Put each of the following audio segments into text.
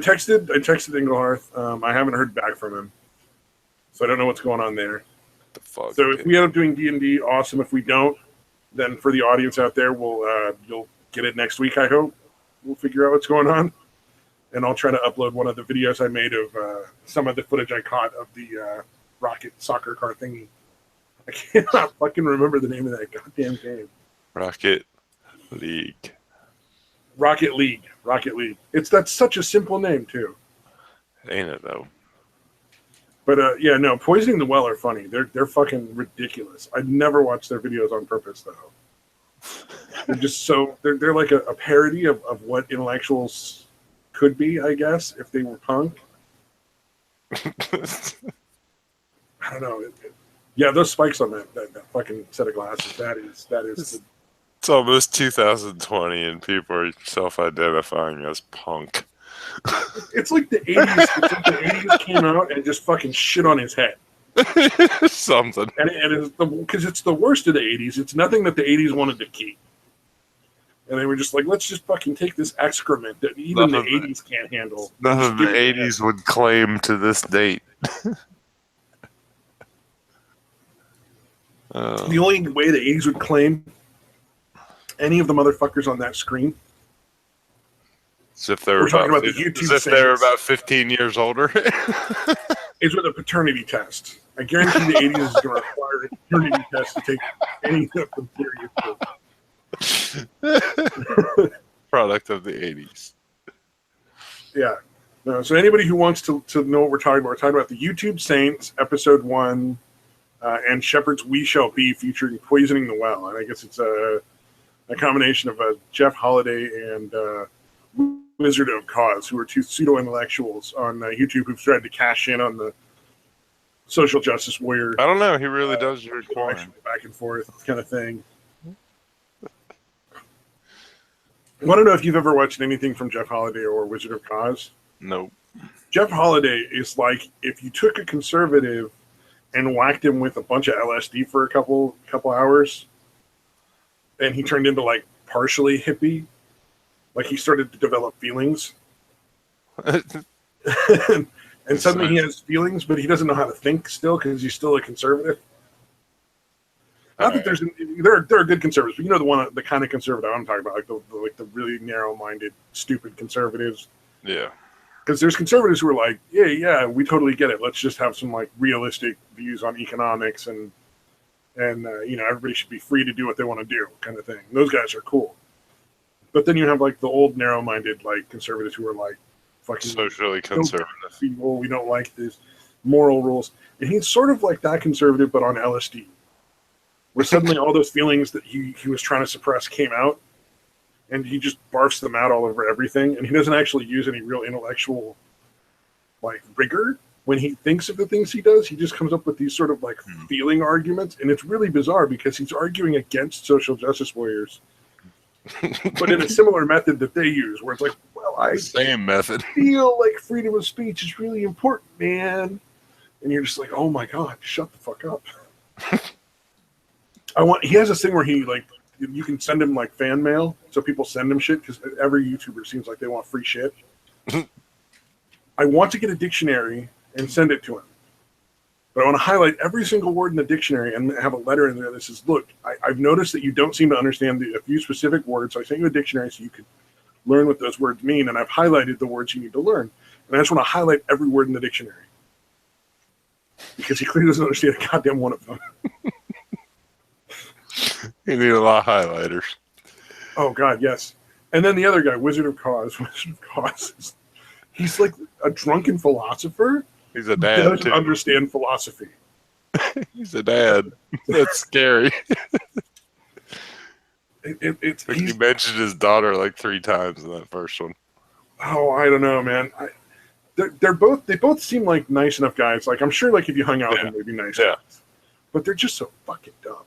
texted Inglehearth. I haven't heard back from him, so I don't know what's going on there. The fuck? So if we end up doing D&D, awesome. If we don't, then for the audience out there, you'll get it next week. I hope we'll figure out what's going on, and I'll try to upload one of the videos I made of some of the footage I caught of the Rocket soccer car thingy. I cannot fucking remember the name of that goddamn game. Rocket League. Rocket League. That's such a simple name too. Ain't it though? But yeah, no, Poisoning the Well are funny. They're fucking ridiculous. I'd never watch their videos on purpose though. They're just so they're like a parody of what intellectuals could be, I guess, if they were punk. I don't know. Yeah, those spikes on that fucking set of glasses. That is. It's almost 2020, and people are self-identifying as punk. It's like the 80s. It's like the 80s came out and just fucking shit on his head. Something. And it's because it's the worst of the 80s. It's nothing that the 80s wanted to keep. And they were just like, let's just fucking take this excrement that even the 80s can't handle. None of the 80s would claim to this date. The only way the 80s would claim any of the motherfuckers on that screen. As if they were about 15 years older. Is with a paternity test. I guarantee the 80s is going to require a paternity test to take any of them seriously. Product of the 80s. Yeah. No, so anybody who wants to know what we're talking about the YouTube Saints, episode 1, and Shepherd's We Shall Be, featuring Poisoning the Well. And I guess it's a combination of Jeff Holiday and Wizard of Cause, who are two pseudo-intellectuals on YouTube who've tried to cash in on the social justice warrior. I don't know. He really does require back and forth kind of thing. I want to know if you've ever watched anything from Jeff Holiday or Wizard of Cause. Nope. Jeff Holiday is like if you took a conservative and whacked him with a bunch of LSD for a couple hours, and he turned into like partially hippie. Like he started to develop feelings. and suddenly he has feelings, but he doesn't know how to think still because he's still a conservative. Not that there are good conservatives, but you know the kind of conservative I'm talking about, like the really narrow-minded, stupid conservatives. Yeah. Because there's conservatives who are like, yeah, we totally get it. Let's just have some like realistic views on economics and everybody should be free to do what they want to do, kind of thing. Those guys are cool. But then you have like the old narrow-minded like conservatives who are like fucking socially conservative people. We don't like these moral rules, and he's sort of like that conservative, but on LSD, where suddenly all those feelings that he was trying to suppress came out, and he just barfs them out all over everything, and he doesn't actually use any real intellectual like rigor when he thinks of the things he does. He just comes up with these sort of like feeling arguments, and it's really bizarre because he's arguing against social justice warriors. But in a similar method that they use, where it's like, well, same method. Feel like freedom of speech is really important, man. And you're just like, oh my god, shut the fuck up. He has this thing where he like, you can send him like fan mail, so people send him shit because every YouTuber seems like they want free shit. I want to get a dictionary and send it to him. But I want to highlight every single word in the dictionary and have a letter in there that says, look, I've noticed that you don't seem to understand a few specific words, so I sent you a dictionary so you could learn what those words mean, and I've highlighted the words you need to learn. And I just want to highlight every word in the dictionary. Because he clearly doesn't understand a goddamn one of them. You need a lot of highlighters. Oh, God, yes. And then the other guy, Wizard of Cause. He's like a drunken philosopher. He's a dad, who doesn't understand philosophy. He's a dad. That's scary. He mentioned his daughter like 3 times in that first one. Oh, I don't know, man. They both seem like nice enough guys. Like I'm sure, like if you hung out with them, they'd be nice guys. But they're just so fucking dumb.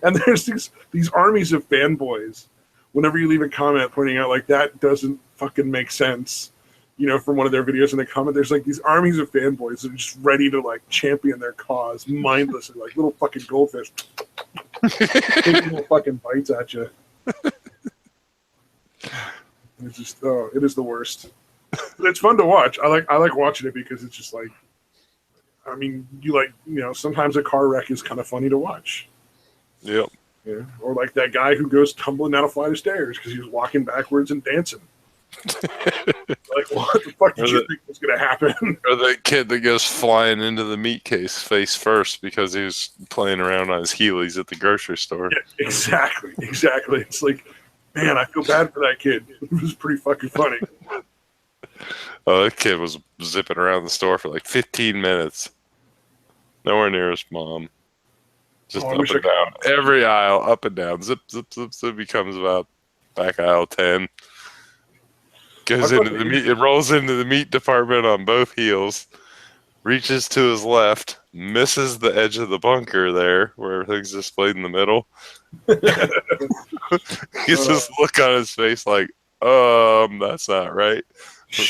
And there's these armies of fanboys. Whenever you leave a comment pointing out like that doesn't fucking make sense, from one of their videos in the comment, there's like these armies of fanboys that are just ready to like champion their cause mindlessly, like little fucking goldfish, taking little fucking bites at you. It's just it is the worst. But it's fun to watch. I like watching it because it's just like, I mean, sometimes a car wreck is kind of funny to watch. Yep. Yeah. Or like that guy who goes tumbling down a flight of stairs because he was walking backwards and dancing. Like, what the fuck did you think was going to happen? Or that kid that goes flying into the meat case face first because he was playing around on his Heelys at the grocery store. Yeah, exactly. It's like, man, I feel bad for that kid. It was pretty fucking funny. Oh, that kid was zipping around the store for like 15 minutes. Nowhere near his mom. Just up and down. Every aisle, up and down. Zip, zip, zip, zip. He comes about back aisle 10. Goes into the meat. It rolls into the meat department on both heels. Reaches to his left. Misses the edge of the bunker there, where everything's displayed in the middle. He's this look on his face like, that's not right. As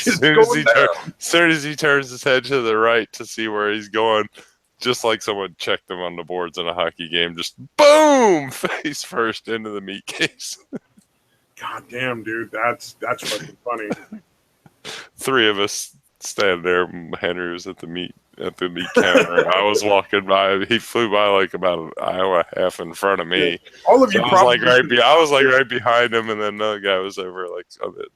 soon as he turns his head to the right to see where he's going, just like someone checked him on the boards in a hockey game, just boom, face first into the meat case. God damn, dude, that's fucking funny. Three of us stand there. Henry was at the meat counter. I was walking by. He flew by like about an hour and a half in front of me. Yeah. All of you, I was like right behind him, and then another guy was over like a bit.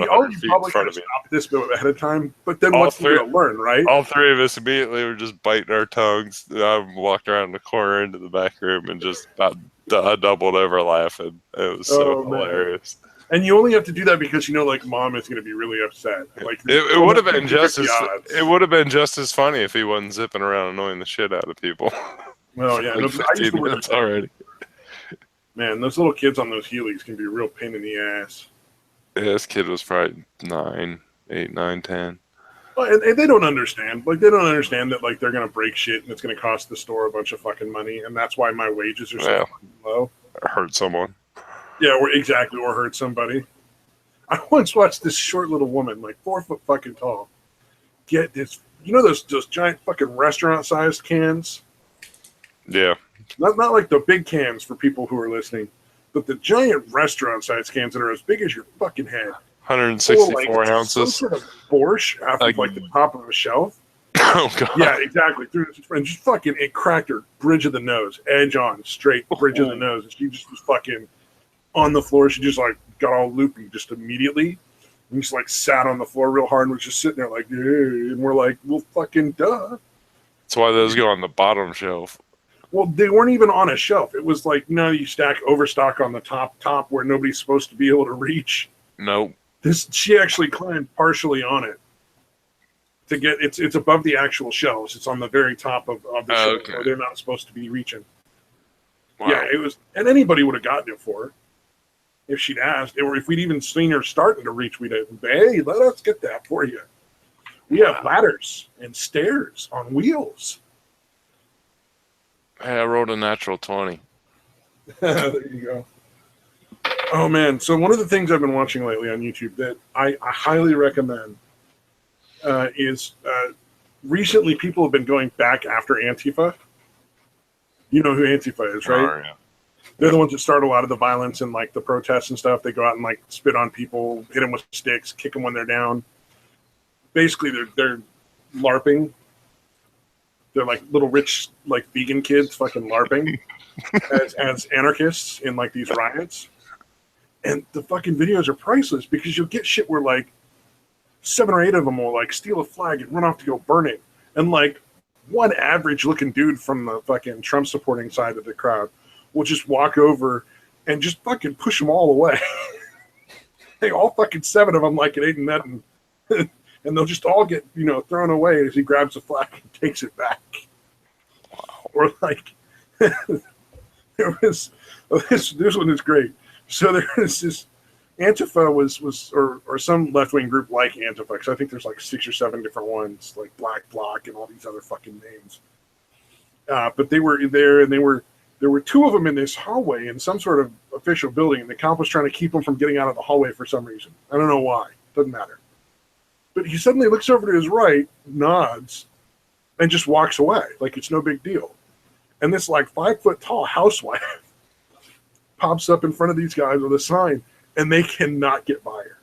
All of you probably could have stopped this bit ahead of time, but then what's you going to learn, right? All three of us immediately were just biting our tongues. I walked around the corner into the back room and just about doubled over laughing. It was so hilarious. And you only have to do that because like mom is going to be really upset. Like it would have been just as it would have been just as funny if he wasn't zipping around annoying the shit out of people. Well, yeah, like 15 minutes already. Man, those little kids on those Heelys can be a real pain in the ass. Yeah, this kid was probably 8, 9, 10. Well, and they don't understand. Like, they don't understand that, like, they're going to break shit and it's going to cost the store a bunch of fucking money, and that's why my wages are so fucking low. Or hurt someone. Yeah, or hurt somebody. I once watched this short little woman, like 4 foot fucking tall, get this, those giant fucking restaurant-sized cans? Yeah. Not like the big cans for people who are listening, but the giant restaurant-sized cans that are as big as your fucking head. 164 ounces. Some sort of borscht off of like the top of a shelf. Oh, God. Yeah, exactly. And just fucking, it cracked her bridge of the nose, edge on, straight bridge of the nose. And she just was fucking on the floor. She just like got all loopy just immediately. And just like sat on the floor real hard and was just sitting there like, hey. And we're like, well, fucking duh. That's why those go on the bottom shelf. Well, they weren't even on a shelf. It was like, you stack overstock on the top where nobody's supposed to be able to reach. Nope. She actually climbed partially on it to get it's above the actual shelves. It's on the very top of the shelf where they're not supposed to be reaching. Wow. Yeah, it was, and anybody would have gotten it for her if she'd asked, or if we'd even seen her starting to reach. We'd have, hey, let us get that for you. We have ladders and stairs on wheels. Hey, I rolled a natural 20. There you go. Oh, man. So one of the things I've been watching lately on YouTube that I highly recommend is recently people have been going back after Antifa. You know who Antifa is, right? Oh, yeah. They're the ones that start a lot of the violence and like the protests and stuff. They go out and like spit on people, hit them with sticks, kick them when they're down. Basically, they're LARPing. They're like little rich, like vegan kids fucking LARPing as anarchists in like these riots. And the fucking videos are priceless because you'll get shit where like 7 or 8 of them will like steal a flag and run off to go burn it. And like one average looking dude from the fucking Trump supporting side of the crowd will just walk over and just fucking push them all away. They all fucking 7 of them like it ain't nothing. And they'll just all get, thrown away as he grabs the flag and takes it back. Wow. Or like, there was, this one is great. So there is this, Antifa was or some left-wing group like Antifa, because I think there's like 6 or 7 different ones, like Black Bloc and all these other fucking names. But they were there, and there were 2 of them in this hallway in some sort of official building, and the cop was trying to keep them from getting out of the hallway for some reason. I don't know why. Doesn't matter. But he suddenly looks over to his right, nods, and just walks away like it's no big deal. And this like 5 foot tall housewife pops up in front of these guys with a sign, and they cannot get by her.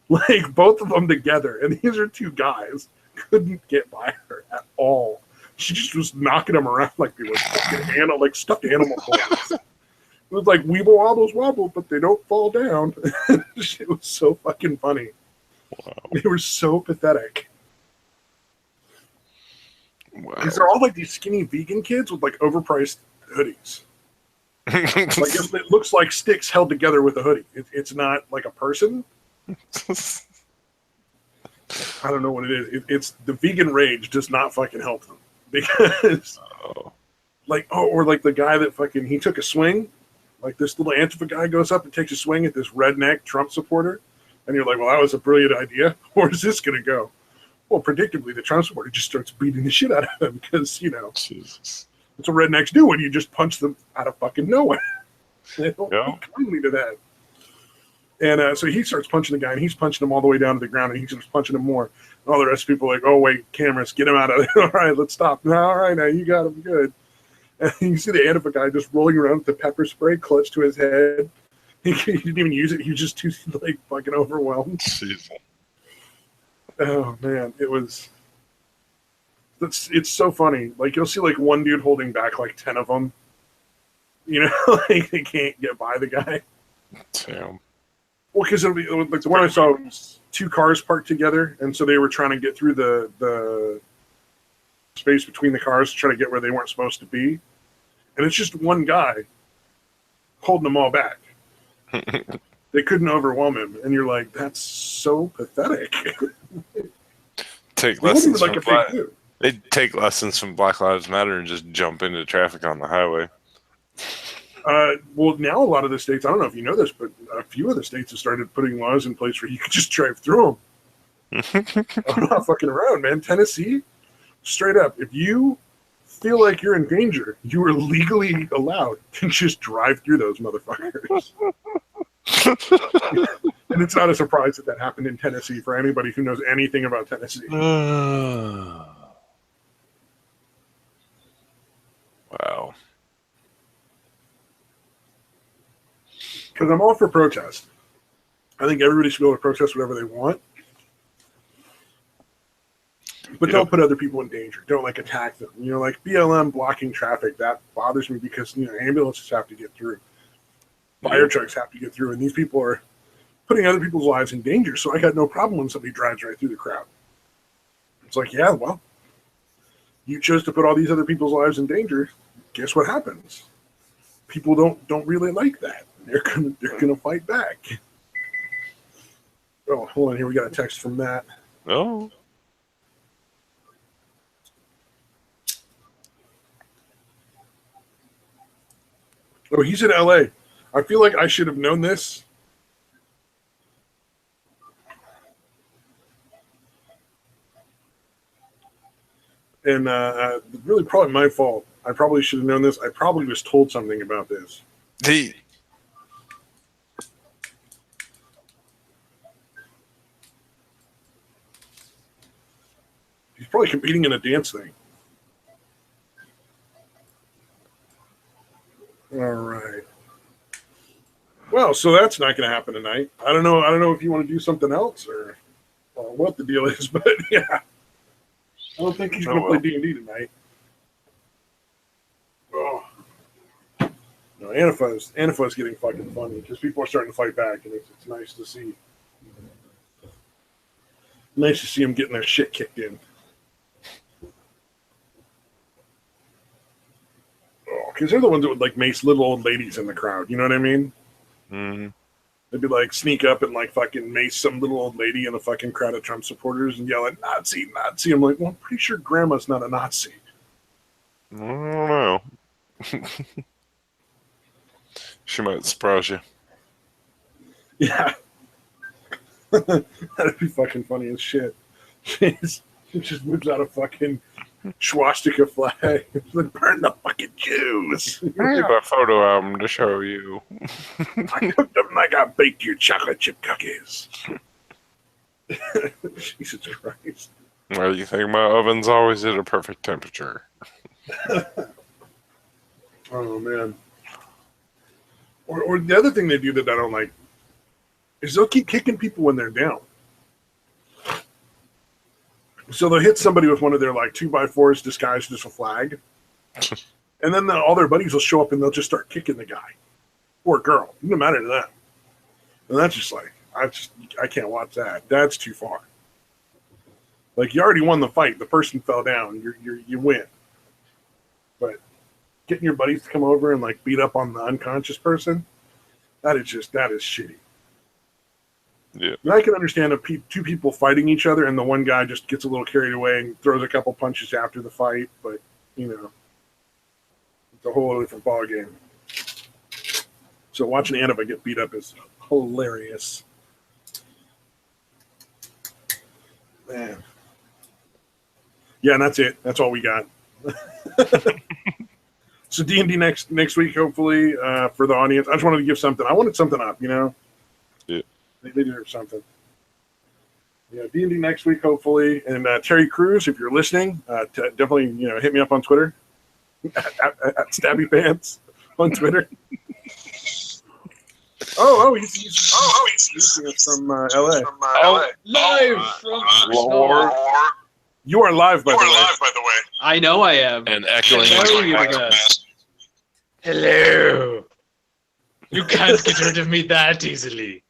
Like both of them together, and these are two guys, couldn't get by her at all. She just was knocking them around like they were fucking like stuffed animal toys. It was like weeble wobbles wobble, but they don't fall down. It was so fucking funny. Wow. They were so pathetic. Wow. Because they're all like these skinny vegan kids with like overpriced hoodies. Like it looks like sticks held together with a hoodie. It's not like a person. I don't know what it is. It's the vegan rage does not fucking help them because, or like the guy that fucking he took a swing, like this little Antifa guy goes up and takes a swing at this redneck Trump supporter, and you're like, well, that was a brilliant idea. Where is this gonna go? Well, predictably, the Trump supporter just starts beating the shit out of him because Jesus. That's what rednecks do when you just punch them out of fucking nowhere. They don't take kindly to that. And so he starts punching the guy, and he's punching him all the way down to the ground, and he starts punching him more. And all the rest of people are like, oh, wait, cameras, get him out of there. All right, let's stop. No, all right, now you got him good. And you see the Antifa guy just rolling around with the pepper spray clutched to his head. He didn't even use it. He was just too like fucking overwhelmed. Jesus. Oh, man, it's so funny. Like, you'll see like one dude holding back like 10 of them. You know, like they can't get by the guy. Damn. Well, because like the one I saw was two cars parked together, and so they were trying to get through the space between the cars to try to get where they weren't supposed to be, and it's just one guy holding them all back. They couldn't overwhelm him, and you're like, that's so pathetic. Take lessons from They take lessons from Black Lives Matter and just jump into traffic on the highway. Well, now a lot of the states, I don't know if you know this, but a few of the states have started putting laws in place where you can just drive through them. I'm not fucking around, man. Tennessee, straight up, if you feel like you're in danger, you are legally allowed to just drive through those motherfuckers. And it's not a surprise that happened in Tennessee for anybody who knows anything about Tennessee. Wow. Because I'm all for protest. I think everybody should be able to protest whatever they want. But don't put other people in danger. Don't like attack them. You know, like BLM blocking traffic, that bothers me because, you know, ambulances have to get through. Fire trucks have to get through. And these people are putting other people's lives in danger. So I got no problem when somebody drives right through the crowd. It's like, yeah, well, you chose to put all these other people's lives in danger. Guess what happens? People don't really like that. They're gonna fight back. Oh, hold on here. We got a text from Matt. Oh. Oh, he's in LA. I feel like I should have known this. And really probably my fault. I probably should have known this. I probably was told something about this. He's probably competing in a dance thing. All right. Well, so that's not going to happen tonight. I don't know if you want to do something else or what the deal is, but yeah, I don't think he's going to play D&D tonight. Oh. No, Antifa's getting fucking funny because people are starting to fight back, and it's nice to see. Nice to see them getting their shit kicked in. Because they're the ones that would like mace little old ladies in the crowd. You know what I mean? Mm-hmm. They'd be like sneak up and like fucking mace some little old lady in a fucking crowd of Trump supporters and yell at Nazi, Nazi. I'm like, well, I'm pretty sure Grandma's not a Nazi. I don't know. She might surprise you. Yeah. That'd be fucking funny as shit. She just whips out a fucking swastika flag. Like, burn the fucking Jews. I have a photo album to show you. I cooked them like I baked your chocolate chip cookies. Jesus Christ. Well, you think my oven's always at a perfect temperature. Oh, man. Or the other thing they do that I don't like is they'll keep kicking people when they're down. So they'll hit somebody with one of their like 2x4s disguised as a flag, and then all their buddies will show up and they'll just start kicking the guy or girl. It doesn't matter to them. And that's just like I can't watch that. That's too far. Like you already won the fight. The person fell down. You win. But getting your buddies to come over and like beat up on the unconscious person, that is shitty. Yeah. And I can understand two people fighting each other and the one guy just gets a little carried away and throws a couple punches after the fight, but it's a whole different ball game. So watching Annabelle get beat up is hilarious. Man. Yeah, and that's it. That's all we got. So D&D next week, hopefully, for the audience. I just wanted to give something. I wanted something up, Yeah. They deserve something. Yeah, D&D next week, hopefully. And Terry Crews, if you're listening, definitely hit me up on Twitter at Stabby Pants on Twitter. He's from LA. Live from Lord. You are live, by the way. I know I am. And echoing. Hello. You can't get rid of me that easily.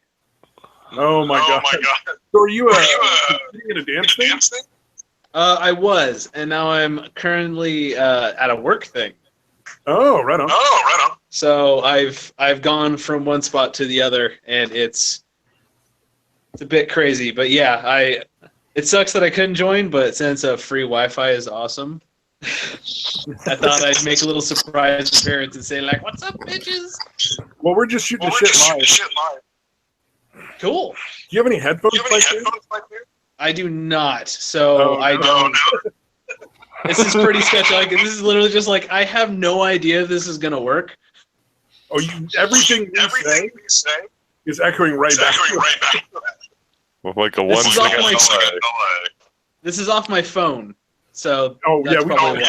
Oh my god! So are you in a dance thing? I was, and now I'm currently at a work thing. Oh, right on. So I've gone from one spot to the other, and it's a bit crazy. But yeah, it sucks that I couldn't join, but since free Wi-Fi is awesome, I thought I'd make a little surprise appearance and say like, "What's up, bitches?" Well, we're just shooting the shit live. Cool. Do you have any headphones like there? I do not. So I don't. No. This is pretty sketchy. Like this is literally just like I have no idea if this is gonna work. Oh, everything we say is echoing right back. With like a 1 second delay. This is off my phone. So we probably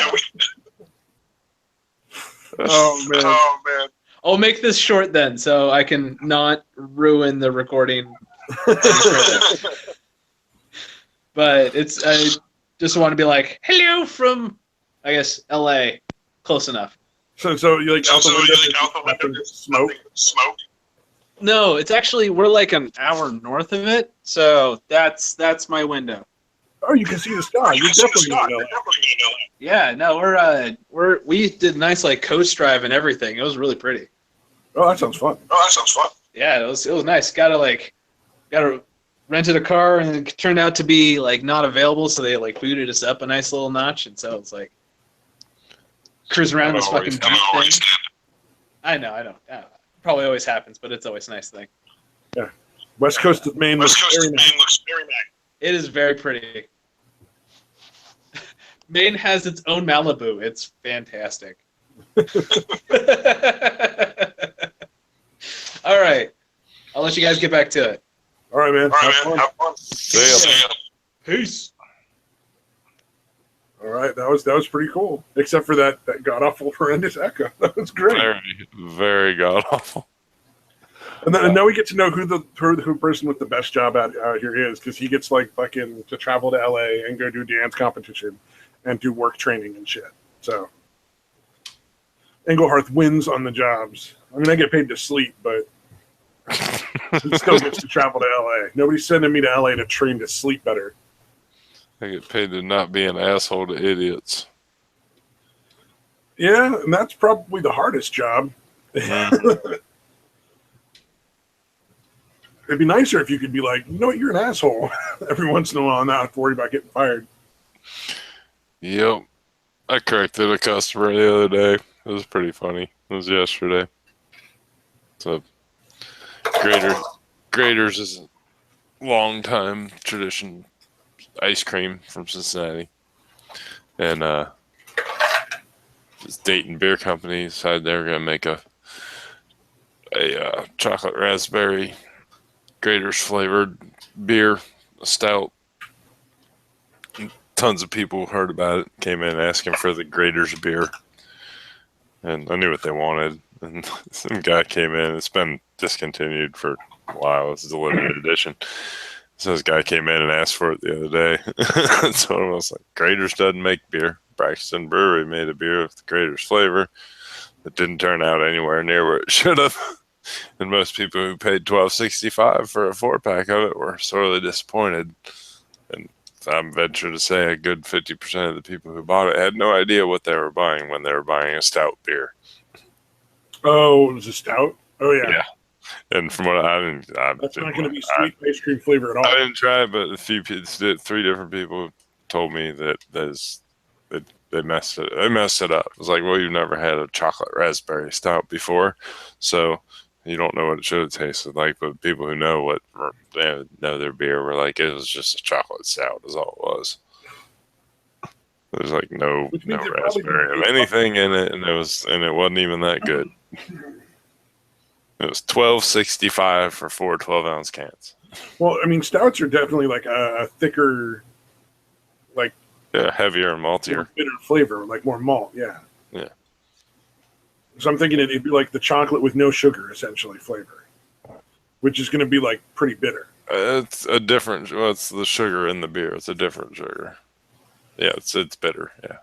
Oh man. I'll make this short then, so I can not ruin the recording. But I just want to be like, hello from, I guess, LA. Close enough. So you like out the window smoke? No, it's actually, we're like an hour north of it, so that's my window. Oh, you can see the sky. You're definitely in LA. Yeah, no, we did nice like coast drive and everything. It was really pretty. Oh, that sounds fun. Yeah, it was nice. Gotta rented a car and it turned out to be like not available, so they like booted us up a nice little notch, and so it's like cruising around this fucking Jeep thing. I know. Probably always happens, but it's always a nice thing. Yeah, West Coast of Maine looks very nice. It is very pretty. Maine has its own Malibu. It's fantastic. All right. I'll let you guys get back to it. All right, man. Have fun. See ya. Peace. All right, that was pretty cool. Except for that god awful horrendous echo. That was great. Very, very god awful. And now we get to know who the person with the best job out here is, because he gets like fucking to travel to LA and go do dance competition and do work training and shit. So Engleharth wins on the jobs. I mean, I get paid to sleep, but he still gets to travel to LA. Nobody's sending me to LA to train to sleep better. I get paid to not be an asshole to idiots. Yeah, and that's probably the hardest job. It'd be nicer if you could be like, you know what, you're an asshole every once in a while and not have to worry about getting fired. Yep. I corrected a customer the other day. It was pretty funny. It was yesterday. So, Graders is a long time tradition ice cream from Cincinnati. And this Dayton Beer Company decided they were going to make a chocolate raspberry Graders flavored beer, a stout. Tons of people heard about it, came in asking for the Graders beer. And I knew what they wanted. And some guy came in. It's been discontinued for a while. This is a limited edition. So this guy came in and asked for it the other day. So I was like, Graders doesn't make beer. Braxton Brewery made a beer with the Graders flavor. It didn't turn out anywhere near where it should have. And most people who paid $12.65 for a 4-pack of it were sorely disappointed. And I'm venture to say a good 50% of the people who bought it had no idea what they were buying when they were buying a stout beer. Oh, it was a stout? Oh, yeah. Yeah. And from what That's not going to be sweet ice cream flavor at all. I didn't try it, but three different people told me that they messed it. They messed it up. It was like, well, you've never had a chocolate raspberry stout before, so you don't know what it should have tasted like. But people who know their beer were like, it was just a chocolate stout. Is all it was. There's like no raspberry of anything in it, and it wasn't even that good. It was $12.65 for 4 12-ounce cans. Well, I mean, stouts are definitely like a thicker, like heavier and maltier, bitter flavor, like more malt. Yeah. Yeah. So I'm thinking it'd be like the chocolate with no sugar, essentially flavor, which is going to be like pretty bitter. It's a different. Well, it's the sugar in the beer. It's a different sugar. Yeah, it's bitter. Yeah.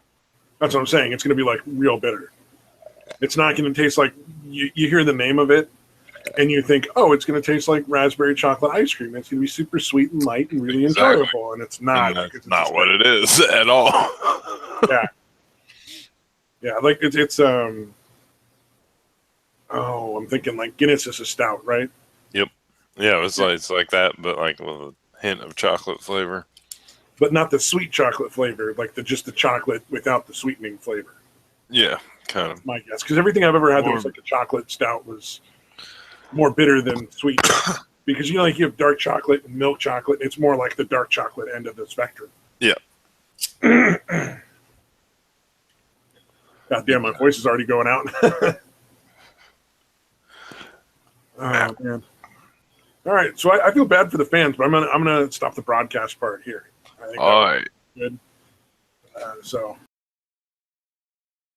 That's what I'm saying. It's going to be like real bitter. It's not going to taste like you hear the name of it. And you think, oh, it's going to taste like raspberry chocolate ice cream. It's going to be super sweet and light and really enjoyable. And it's not. And that's not what it is at all. Yeah. Yeah, like it's I'm thinking like Guinness is a stout, right? Yep. Yeah, it's like that, but like with a hint of chocolate flavor. But not the sweet chocolate flavor, like just the chocolate without the sweetening flavor. Yeah, kind of. My guess. Because everything I've ever had that was like a chocolate stout was more bitter than sweet. Because like you have dark chocolate and milk chocolate, it's more like the dark chocolate end of the spectrum. Yeah. God damn, my voice is already going out. Oh man. All right, so I feel bad for the fans, but I'm gonna stop the broadcast part here. I think all right. Good. So